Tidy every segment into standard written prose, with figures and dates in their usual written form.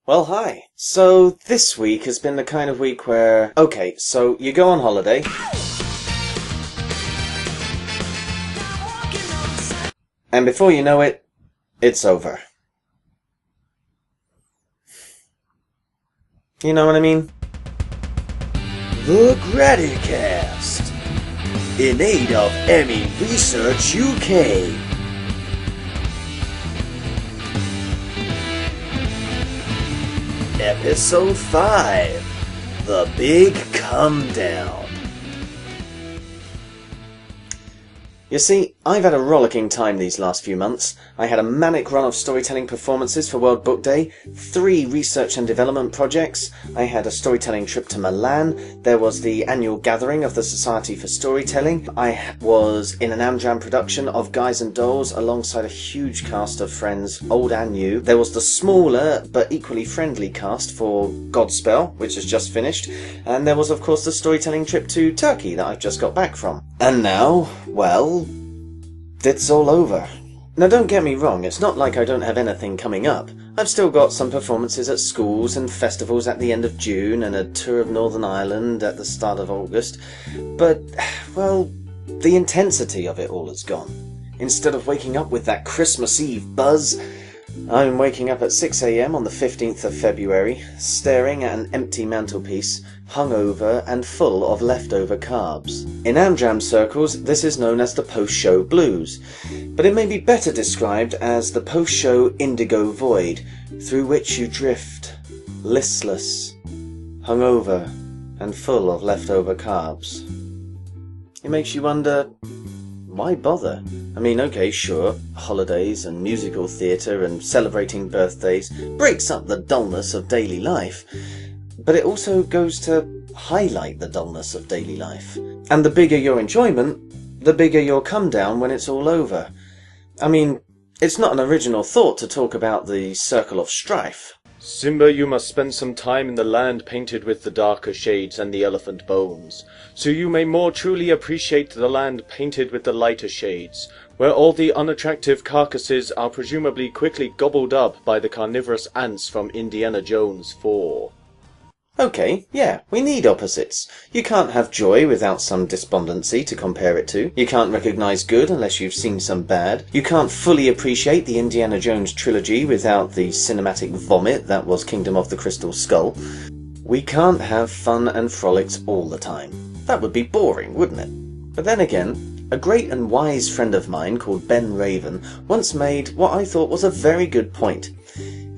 Well, hi. So, this week has been the kind of week where... Okay, so you go on holiday. And before you know it, it's over. You know what I mean? The Graticast, in aid of Emmy Research UK. Episode 5, The Big Come Down. You see, I've had a rollicking time these last few months. I had a manic run of storytelling performances for World Book Day, 3 research and development projects, I had a storytelling trip to Milan, there was the annual gathering of the Society for Storytelling, I was in an Amdram production of Guys and Dolls alongside a huge cast of friends, old and new, there was the smaller but equally friendly cast for Godspell, which has just finished, and there was of course the storytelling trip to Turkey that I've just got back from. And now, well, it's all over. Now don't get me wrong, it's not like I don't have anything coming up. I've still got some performances at schools and festivals at the end of June and a tour of Northern Ireland at the start of August. But, well, the intensity of it all is gone. Instead of waking up with that Christmas Eve buzz, I'm waking up at 6 AM on the 15th of February, staring at an empty mantelpiece, hungover and full of leftover carbs. In Amdram circles, this is known as the post-show blues, but it may be better described as the post-show indigo void, through which you drift, listless, hungover and full of leftover carbs. It makes you wonder, why bother? I mean, okay, sure, holidays and musical theatre and celebrating birthdays breaks up the dullness of daily life, but it also goes to highlight the dullness of daily life. And the bigger your enjoyment, the bigger your come down when it's all over. I mean, it's not an original thought to talk about the circle of strife. Simba, you must spend some time in the land painted with the darker shades and the elephant bones, so you may more truly appreciate the land painted with the lighter shades, where all the unattractive carcasses are presumably quickly gobbled up by the carnivorous ants from Indiana Jones 4. Okay, yeah, we need opposites. You can't have joy without some despondency to compare it to. You can't recognise good unless you've seen some bad. You can't fully appreciate the Indiana Jones trilogy without the cinematic vomit that was Kingdom of the Crystal Skull. We can't have fun and frolics all the time. That would be boring, wouldn't it? But then again, a great and wise friend of mine called Ben Raven once made what I thought was a very good point.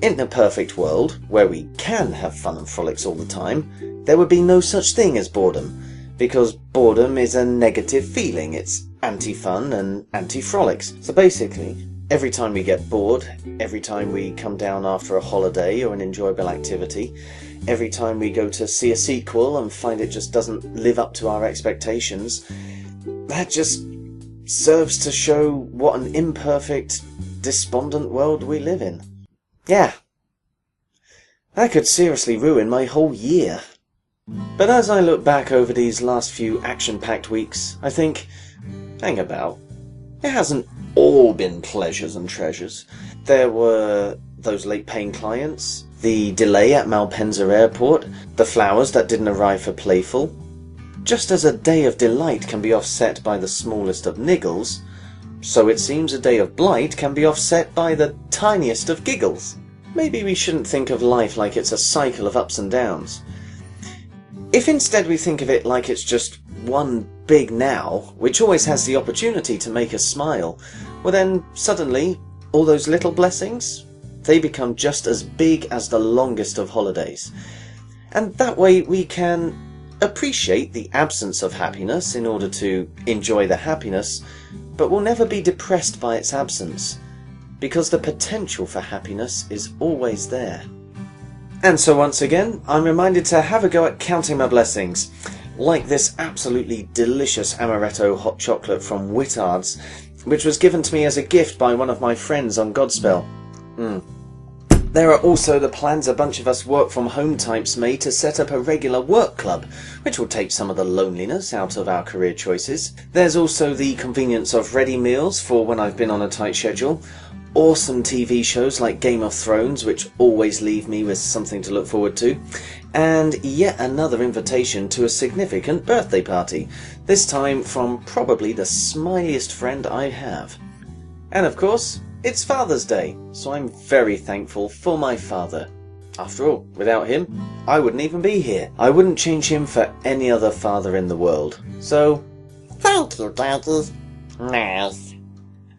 In a perfect world, where we can have fun and frolics all the time, there would be no such thing as boredom, because boredom is a negative feeling, it's anti-fun and anti-frolics. So basically, every time we get bored, every time we come down after a holiday or an enjoyable activity, every time we go to see a sequel and find it just doesn't live up to our expectations, that just serves to show what an imperfect, despondent world we live in. Yeah, that could seriously ruin my whole year. But as I look back over these last few action-packed weeks, I think, hang about, it hasn't all been pleasures and treasures. There were those late-paying clients, the delay at Malpensa Airport, the flowers that didn't arrive for Playful. Just as a day of delight can be offset by the smallest of niggles, so it seems a day of blight can be offset by the tiniest of giggles. Maybe we shouldn't think of life like it's a cycle of ups and downs. If instead we think of it like it's just one big now, which always has the opportunity to make us smile, well then suddenly all those little blessings, they become just as big as the longest of holidays. And that way we can appreciate the absence of happiness in order to enjoy the happiness, but will never be depressed by its absence, because the potential for happiness is always there. And so once again, I'm reminded to have a go at counting my blessings, like this absolutely delicious amaretto hot chocolate from Whittard's, which was given to me as a gift by one of my friends on Godspell. There are also the plans a bunch of us work-from-home types made to set up a regular work club, which will take some of the loneliness out of our career choices. There's also the convenience of ready meals for when I've been on a tight schedule, awesome TV shows like Game of Thrones, which always leave me with something to look forward to, and yet another invitation to a significant birthday party, this time from probably the smiliest friend I have. And of course, it's Father's Day, so I'm very thankful for my father. After all, without him, I wouldn't even be here. I wouldn't change him for any other father in the world. So, Thank you, Daddy. Nice.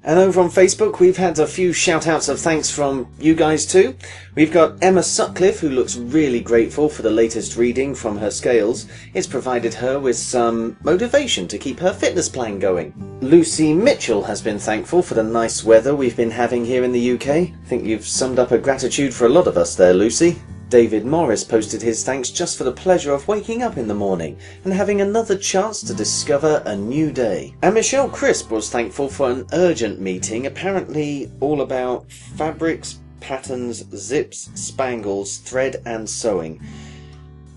and over on Facebook, we've had a few shout-outs of thanks from you guys too. We've got Emma Sutcliffe, who looks really grateful for the latest reading from her scales. It's provided her with some motivation to keep her fitness plan going. Lucy Mitchell has been thankful for the nice weather we've been having here in the UK. I think you've summed up a gratitude for a lot of us there, Lucy. David Morris posted his thanks just for the pleasure of waking up in the morning and having another chance to discover a new day. And Michelle Crisp was thankful for an urgent meeting, apparently all about fabrics, patterns, zips, spangles, thread and sewing.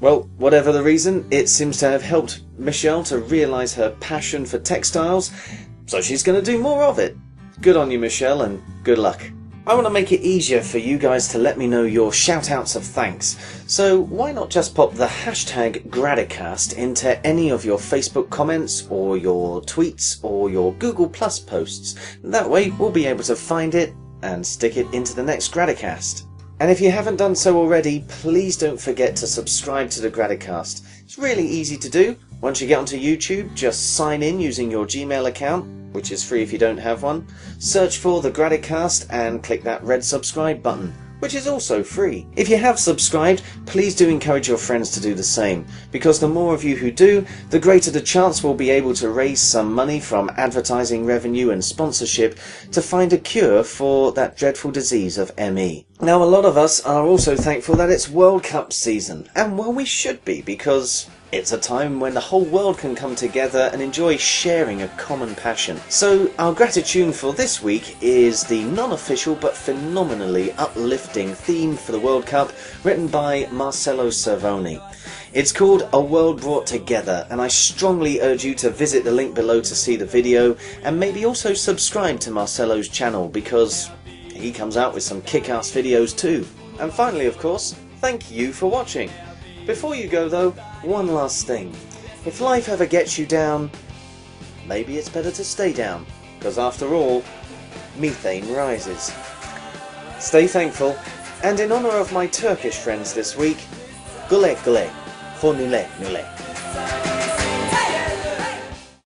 Well, whatever the reason, it seems to have helped Michelle to realise her passion for textiles, so she's going to do more of it. Good on you, Michelle, and good luck. I want to make it easier for you guys to let me know your shout-outs of thanks, so why not just pop the hashtag Graticast into any of your Facebook comments or your tweets or your Google Plus posts. That way we'll be able to find it and stick it into the next Graticast. And if you haven't done so already, please don't forget to subscribe to the Graticast. It's really easy to do. Once you get onto YouTube, just sign in using your Gmail account, which is free if you don't have one. Search for the Graticast and click that red subscribe button, which is also free. If you have subscribed, please do encourage your friends to do the same, because the more of you who do, the greater the chance we'll be able to raise some money from advertising revenue and sponsorship to find a cure for that dreadful disease of ME. Now, a lot of us are also thankful that it's World Cup season, and well, we should be, because it's a time when the whole world can come together and enjoy sharing a common passion. So our Gratitune for this week is the non-official but phenomenally uplifting theme for the World Cup, written by Marcello Cervoni. It's called A World Brought Together, and I strongly urge you to visit the link below to see the video, and maybe also subscribe to Marcello's channel, because he comes out with some kick-ass videos too. And finally, of course, thank you for watching. Before you go though, one last thing. If life ever gets you down, maybe it's better to stay down, because after all, methane rises. Stay thankful, and in honour of my Turkish friends this week, güle güle, for nule nule.